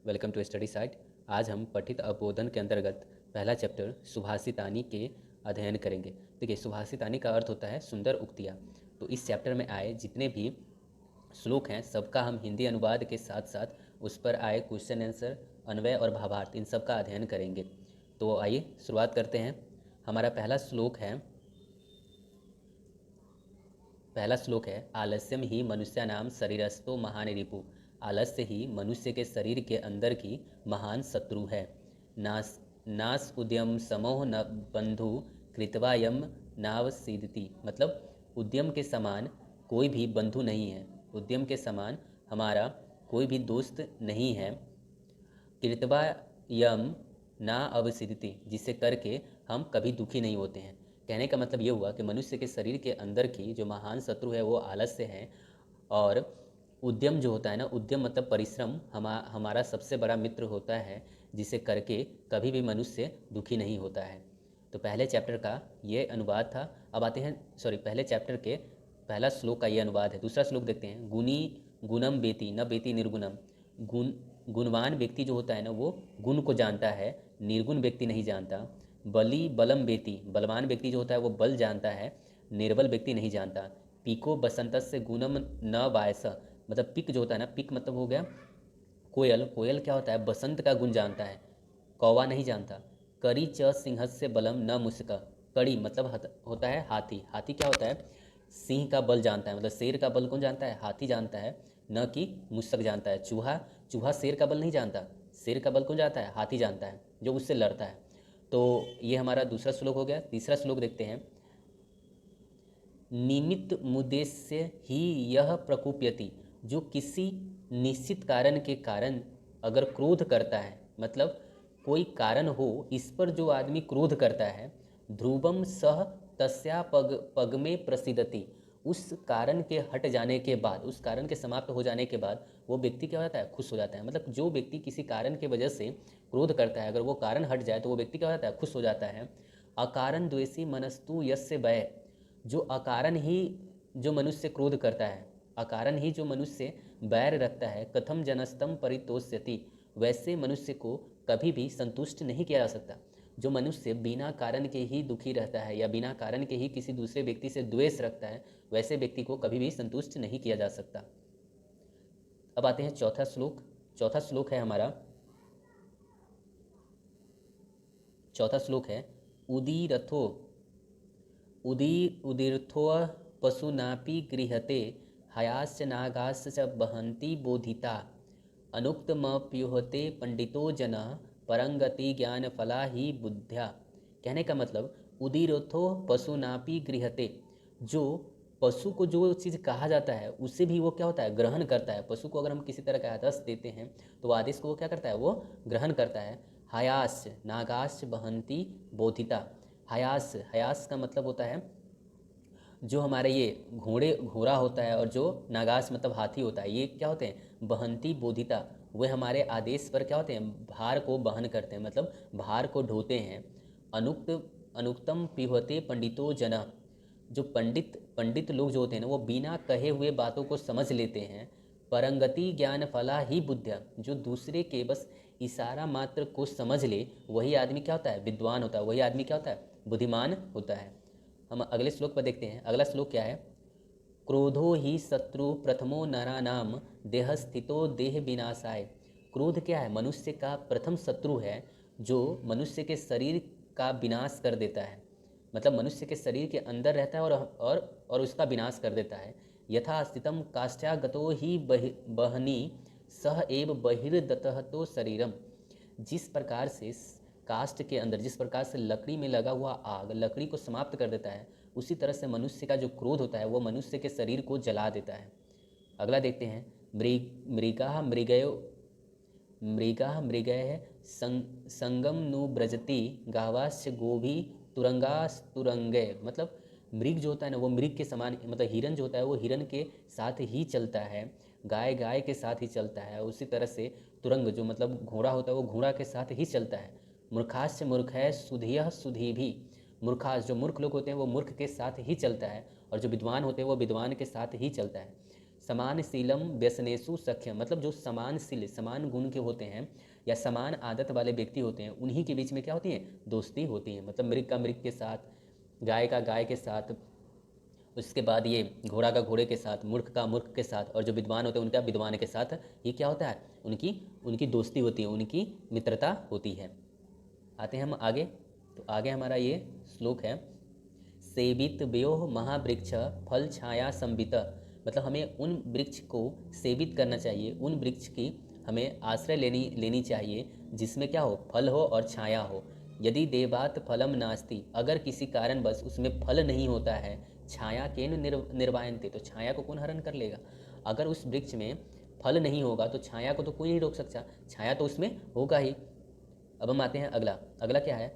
Welcome to study site. आज हम पठित अबोधन के अंतर्गत पहला चैप्टर सुभाषितानी के अध्ययन करेंगे। देखिए, सुभाषितानी का अर्थ होता है सुंदर उक्तियाँ। तो इस चैप्टर में आए जितने भी श्लोक हैं सबका हम हिंदी अनुवाद के साथ साथ उस पर आए क्वेश्चन आंसर, अन्वय और भावार्थ, इन सब का अध्ययन करेंगे। तो आइए शुरुआत करते हैं। हमारा पहला श्लोक है आलस्यम ही मनुष्यानाम शरीरस्थो महान रिपु। आलस्य ही मनुष्य के शरीर के अंदर की महान शत्रु है। नास नास उद्यम समोह न बंधु कृत्वा यम नावसीदति। मतलब उद्यम के समान कोई भी बंधु नहीं है, उद्यम के समान हमारा कोई भी दोस्त नहीं है। कृत्वा यम ना अवसिदति, जिसे करके हम कभी दुखी नहीं होते हैं। कहने का मतलब ये हुआ कि मनुष्य के शरीर के अंदर की जो महान शत्रु है वो आलस्य है, और उद्यम जो होता है ना, उद्यम मतलब परिश्रम, हमारा सबसे बड़ा मित्र होता है, जिसे करके कभी भी मनुष्य दुखी नहीं होता है। तो पहले चैप्टर का ये अनुवाद था। अब आते हैं पहले चैप्टर के पहला श्लोक का ये अनुवाद है। दूसरा श्लोक देखते हैं। गुणी गुणम बेति न बेति निर्गुणम। गुणवान व्यक्ति जो होता है ना वो गुण को जानता है, निर्गुण व्यक्ति नहीं जानता। बली बलम बेति, बलवान व्यक्ति जो होता है वो बल जानता है, निर्बल व्यक्ति नहीं जानता। पिको बसंत से गुणम न वायस, मतलब पिक जो होता है ना, पिक मतलब हो गया कोयल। कोयल क्या होता है, बसंत का गुण जानता है, कौवा नहीं जानता। करी च सिंहस्य बलम न मुस्क। कड़ी मतलब होता है हाथी। हाथी क्या होता है, सिंह का बल जानता है, मतलब शेर का बल कौन जानता है, हाथी जानता है, न कि मुस्क जानता है। चूहा चूहा शेर का बल नहीं जानता, शेर का बल कौन जानता है, हाथी जानता है, जो उससे लड़ता है। तो ये हमारा दूसरा श्लोक हो गया। तीसरा श्लोक देखते हैं। निमित्त मुद्देश्य ही यह प्रकोप्यति, जो किसी निश्चित कारण के कारण अगर क्रोध करता है, मतलब कोई कारण हो इस पर जो आदमी क्रोध करता है, ध्रुवम सह तस्या पग में प्रसिद्धति, उस कारण के हट जाने के बाद, उस कारण के समाप्त हो जाने के बाद वो व्यक्ति क्या हो जाता है, खुश हो जाता है। मतलब जो व्यक्ति किसी कारण की वजह से क्रोध करता है, अगर वो कारण हट जाए तो वो व्यक्ति क्या हो जाता है, खुश हो जाता है। अकारण द्वेषी मनस्तु यस्य वै, जो अकारण ही जो मनुष्य क्रोध करता है, अकारण ही जो मनुष्य बैर रखता है, कथम जनस्तम परितोष्यति, वैसे मनुष्य को कभी भी संतुष्ट नहीं किया जा सकता। जो मनुष्य बिना कारण के ही दुखी रहता है या बिना कारण के ही किसी दूसरे व्यक्ति से द्वेष रखता है, वैसे व्यक्ति को कभी भी संतुष्ट नहीं किया जा सकता। अब आते हैं चौथा श्लोक। चौथा श्लोक है हमारा, चौथा श्लोक है उदीरथो उदीर्थो पशुनापि गृहते हयाश्च नागाश्च च बहन्ति बोधिता अनुक्तमप्युहते पंडितो जनः परंगति ज्ञान फला ही बुद्ध्या। कहने का मतलब उदीरथो पशुनापि गृहते, जो पशु को जो चीज़ कहा जाता है उसे भी वो क्या होता है, ग्रहण करता है। पशु को अगर हम किसी तरह का आदेश देते हैं तो वो आदेश को वो क्या करता है, वो ग्रहण करता है। हयास नागाश्च बहन्ति बोधिता। हयास, हयास का मतलब होता है जो हमारे ये घोड़ा होता है, और जो नागास मतलब हाथी होता है, ये क्या होते हैं, बहंती बोधिता, वे हमारे आदेश पर क्या होते हैं, भार को वहन करते हैं, मतलब भार को ढोते हैं। अनुक्तम पिबते पंडितो जना, जो पंडित पंडित लोग जो होते हैं ना वो बिना कहे हुए बातों को समझ लेते हैं। परंगति ज्ञान फला ही बुद्धिया, जो दूसरे के बस इशारा मात्र को समझ ले वही आदमी क्या होता है, विद्वान होता है, वही आदमी क्या होता है, बुद्धिमान होता है। हम अगले श्लोक पर देखते हैं। अगला श्लोक क्या है। क्रोधो ही शत्रु प्रथमो नरानाम देह स्थितो देह विनाशाय। क्रोध क्या है, मनुष्य का प्रथम शत्रु है, जो मनुष्य के शरीर का विनाश कर देता है, मतलब मनुष्य के शरीर के अंदर रहता है और उसका विनाश कर देता है। यथा स्थितम काष्ठ्यागतो ही बहनी सह एव बहिर्दतः तो शरीरम, जिस प्रकार से काष्ठ के अंदर, जिस प्रकार से लकड़ी में लगा हुआ आग लकड़ी को समाप्त कर देता है, उसी तरह से मनुष्य का जो क्रोध होता है वो मनुष्य के शरीर को जला देता है। अगला देखते हैं। मृगा मृगयो मृगा मृगय संगम नु ब्रजति गावास्य गोभी तुरंगे, मतलब मृग जो होता है ना वो मृग के समान, मतलब हिरन जो होता है वो हिरन के साथ ही चलता है, गाय गाय के साथ ही चलता है। उसी तरह से तुरंग जो मतलब घोड़ा होता है वो घोड़ा के साथ ही चलता है। मूर्खास्य मूर्खय सुधिय सुधी भी, मूर्खास जो मूर्ख लोग होते हैं वो मूर्ख के साथ ही चलता है, और जो विद्वान होते हैं वो विद्वान के साथ ही चलता है। समानशीलम व्यसनेषु सख्यम, मतलब जो समानशील समान गुण के होते हैं या समान आदत वाले व्यक्ति होते हैं उन्हीं के बीच में क्या होती है, दोस्ती होती है। मतलब मृग का मृग के साथ, गाय का गाय के साथ, उसके बाद ये घोड़ा का घोड़े के साथ, मूर्ख का मूर्ख के साथ, और जो विद्वान होते हैं उनका विद्वान के साथ, ये क्या होता है, उनकी उनकी दोस्ती होती है, उनकी मित्रता होती है। आते हैं हम आगे। तो आगे हमारा ये श्लोक है, सेवित व्योह महावृक्ष फल छाया संवित, मतलब हमें उन वृक्ष को सेवित करना चाहिए, उन वृक्ष की हमें आश्रय लेनी चाहिए जिसमें क्या हो, फल हो और छाया हो। यदि देवात फलम नास्ति, अगर किसी कारणवश उसमें फल नहीं होता है, छाया केन निर्वायन्ते, तो छाया को कौन हरण कर लेगा। अगर उस वृक्ष में फल नहीं होगा तो छाया को तो कोई नहीं रोक सकता, छाया तो उसमें होगा ही। अब हम आते हैं अगला। अगला क्या है,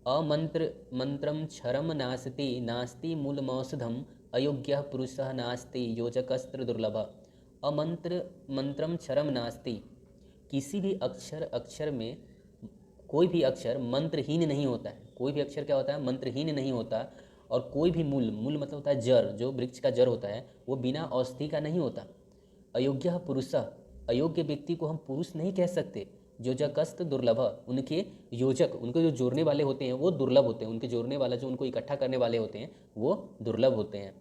अमंत्र मंत्रम क्षरम नास्ति नास्ति मूलमौषधम अयोग्य पुरुषः नास्ति योजकस्त्र दुर्लभ। अमंत्र मंत्रम क्षरम नास्ति, किसी भी अक्षर में कोई भी अक्षर मंत्रहीन नहीं होता है। कोई भी अक्षर क्या होता है, मंत्रहीन नहीं होता। और कोई भी मूल मतलब होता है जड़, जो वृक्ष का जड़ होता है वो बिना औषधि का नहीं होता। अयोग्य पुरुषः, अयोग्य व्यक्ति को हम पुरुष नहीं कह सकते। योजकस्त दुर्लभ, उनके योजक, उनको जो जोड़ने वाले होते हैं वो दुर्लभ होते हैं, उनके जोड़ने वाला जो उनको इकट्ठा करने वाले होते हैं वो दुर्लभ होते हैं।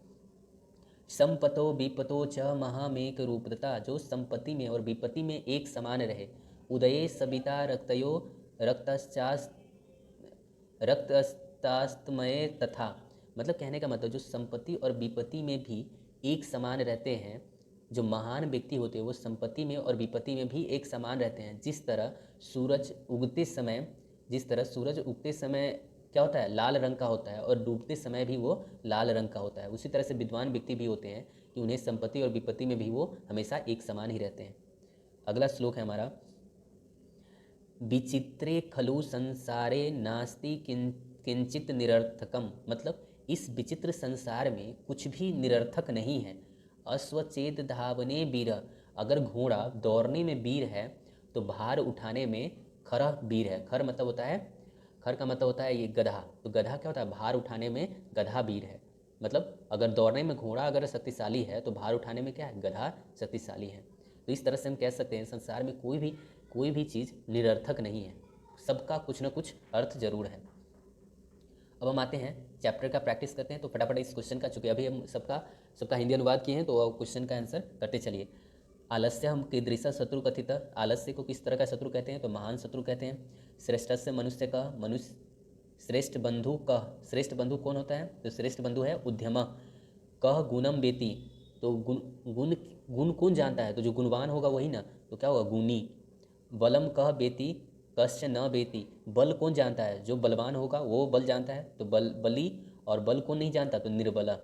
संपतो विपतो च महामेक रूपता, जो संपत्ति में और विपत्ति में एक समान रहे। उदये सबिता रक्तयो रक्तस्तास्तमय तथा, मतलब कहने का मतलब जो संपत्ति और विपत्ति में भी एक समान रहते हैं, जो महान व्यक्ति होते हैं वो संपत्ति में और विपत्ति में भी एक समान रहते हैं। जिस तरह सूरज उगते समय क्या होता है, लाल रंग का होता है, और डूबते समय भी वो लाल रंग का होता है। उसी तरह से विद्वान व्यक्ति भी होते हैं कि उन्हें संपत्ति और विपत्ति में भी वो हमेशा एक समान ही रहते हैं। अगला श्लोक है हमारा, विचित्रे खलु संसारे नास्ति किंचित निरर्थकम, मतलब इस विचित्र संसार में कुछ भी निरर्थक नहीं है। अश्वचेत धावने वीर, अगर घोड़ा दौड़ने में वीर है तो भार उठाने में खर वीर है। खर मतलब होता है, खर का मतलब होता है ये गधा, तो गधा क्या होता है, भार उठाने में गधा वीर है। मतलब अगर दौड़ने में घोड़ा अगर शक्तिशाली है तो भार उठाने में क्या है, गधा शक्तिशाली है। तो इस तरह से हम कह सकते हैं संसार में कोई भी चीज़ निरर्थक नहीं है, सबका कुछ ना कुछ अर्थ जरूर है। अब हम आते हैं चैप्टर का प्रैक्टिस करते हैं। तो फटाफट इस क्वेश्चन का, चूँकि अभी हम सबका हिंदी अनुवाद किए हैं, तो क्वेश्चन का आंसर करते चलिए। आलस्य हम कीदृश शत्रु कथित, आलस्य को किस तरह का शत्रु कहते हैं, तो महान शत्रु कहते हैं। श्रेष्ठस्य मनुष्य का, मनुष्य श्रेष्ठ बंधु कह, श्रेष्ठ बंधु कौन होता है, तो श्रेष्ठ बंधु है उद्यम। कह गुणम बेती, तो गुण कौन जानता है, तो जो गुणवान होगा वही ना, तो क्या होगा, गुणी। बलम कह बेती कश्च न बेती, बल कौन जानता है, जो बलवान होगा वो बल जानता है, तो बली। और बल कौन नहीं जानता, तो निर्बला।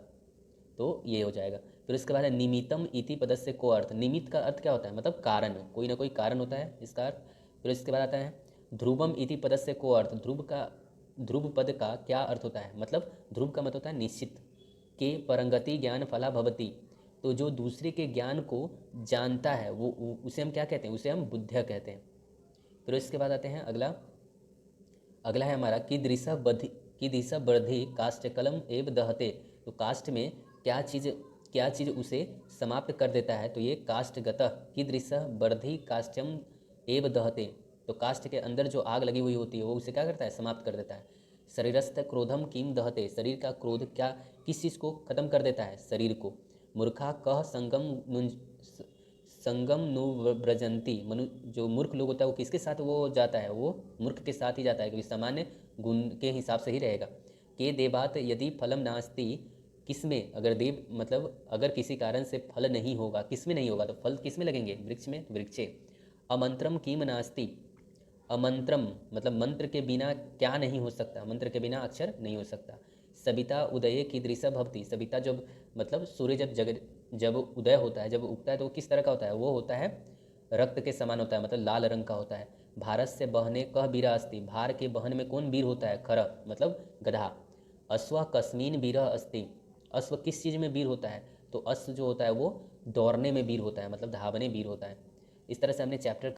तो ये हो जाएगा। फिर उसके बाद है निमित्तम इति पदस्य को अर्थ, निमित्त का अर्थ क्या होता है, मतलब कारण, कोई ना कोई कारण होता है इसका अर्थ। फिर इसके बाद आता है ध्रुवम इति पदस्य को अर्थ, ध्रुव पद का क्या अर्थ होता है, मतलब ध्रुव का मतलब होता है निश्चित। के परंगति ज्ञान फला भवती, तो जो दूसरे के ज्ञान को जानता है वो उसे हम क्या कहते हैं, उसे हम बुद्धिया कहते हैं। फिर इसके बाद आते हैं अगला है हमारा कि दृशा बर्धि काष्ठ कलम एव दहते, तो काष्ठ में क्या चीज़ उसे समाप्त कर देता है, तो ये काष्ठगतः कि दृशा बर्धि काष्ठम एव दहते, तो काष्ठ के अंदर जो आग लगी हुई होती है वो उसे क्या करता है, समाप्त कर देता है। शरीरस्थ क्रोधम किम दहते, शरीर का क्रोध क्या किस चीज़ को खत्म कर देता है, शरीर को। मूर्खा कह संगम नु व्रजंती, जो मूर्ख लोग होता है वो किसके साथ वो जाता है, वो मूर्ख के साथ ही जाता है, क्योंकि सामान्य गुण के हिसाब से ही रहेगा। के देवात यदि फलम नास्ति, किसमें, अगर देव मतलब अगर किसी कारण से फल नहीं होगा, किसमें नहीं होगा, तो फल किसमें लगेंगे, वृक्ष में, वृक्षे। अमंत्रम किम नास्ति, अमंत्रम मतलब मंत्र के बिना क्या नहीं हो सकता, मंत्र के बिना अक्षर नहीं हो सकता। सविता उदय कीदृशा भवति, सविता जब मतलब सूर्य जब उदय होता है, जब उगता है तो किस तरह का होता है, वो होता है रक्त के समान होता है, मतलब लाल रंग का होता है। भारत से बहने कह बीरा अस्ति, भार के बहन में कौन वीर होता है, खर मतलब गधा। अश्व कस्मीन वीर अस्ति, अश्व किस चीज़ में वीर होता है, तो अश्व जो होता है वो दौड़ने में वीर होता है, मतलब धावने वीर होता है। इस तरह से हमने चैप्टर